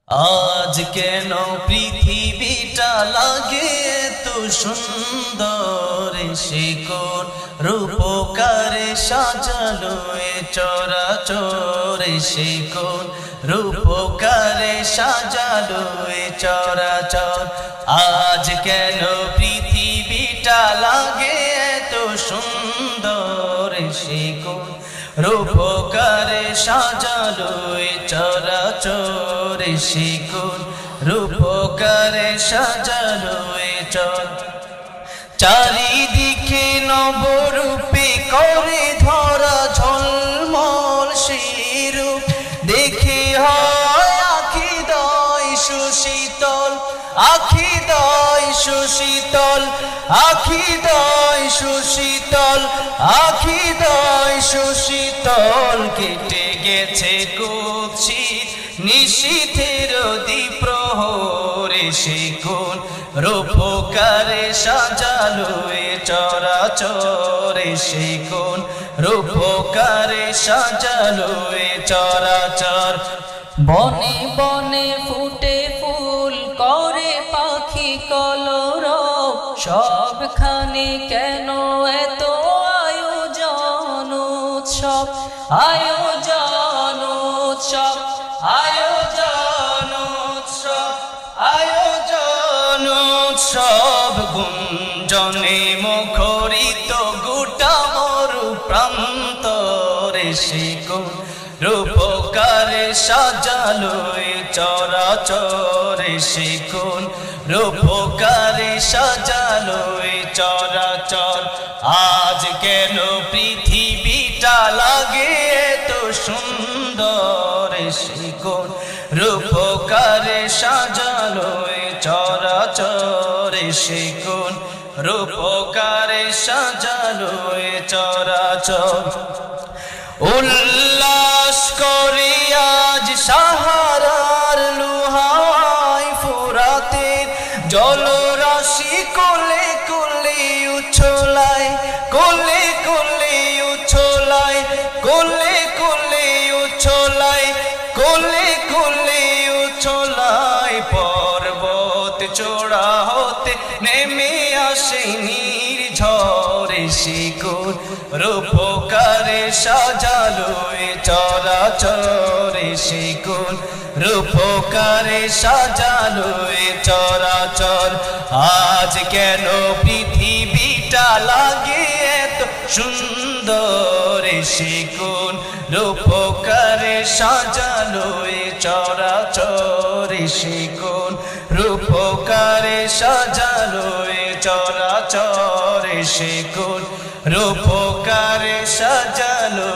আজ কেন পৃথিবীটা লাগে এত সুন্দর, সে কোন রূপকারে সাজালো এ চরাচর, সে কোন রূপকারে সাজালো এ চরাচর। আজ কেন পৃথিবীটা লাগে এত সুন্দর, সে কোন রূপকারে সাজালো এ চরাচর, সে কোন রূপকারে সাজালো এ চরাচর। চারিদিকে নবরূপে করে ধরা ঝলমল সেই রূপ দেখে হয় আখি দয় সুশীতল, আখি দয় সুশীতল, আখি দয় সুশীতল, আখি দয় সুশীতল। কেটে গেছে কুৎসিত নিশীথের দ্বিপ্রহরে, সে কোন রূপকারে সাজালো এ চরাচর, সে কোন রূপকারে সাজালো এ চরাচর। বনে বনে ফুটে ফুল করে পাখি কলরব, সবখানে কেন এত আয়োজন উৎসব, আয়োজন উৎসব, আয়োজন উৎসব, আয়োজন উৎসব। গুঞ্জনে মুখরিত গোটা মরু প্রান্তরে, সে কোন রূপকারে সাজালো এ চরাচর, সে কোন রূপকারে সাজালো এ চরাচর। আজ কেন পৃথিবীটা লাগে এত সুন্দর, সে কোন রূপকারে সাজালো এ চরাচর, সে কোন রূপকারে সাজালো এ চরাচর। উল্লাস করি আজ সাহারার লুহায় ফুরাতের জলরাশি কোলে কোলে উছলায়, কোলে কোলে উছলায়, কোলে কোলে উছলায়, কোলে কোলে উছলায়। পর্বত চূড়া হতে নেমে আসে নির্ঝরে, সে কোন রূপকারে সাজালো এ চরাচর, সে কোন রূপকারে সাজালো এ চরাচর। আজ কেন পৃথিবীটা লাগে এত সুন্দর, সে কোন রূপকারে সাজালো এ চরাচর, সে কোন রূপকারে সাজালো এ চরাচর, সে কোন রূপকারে সাজালো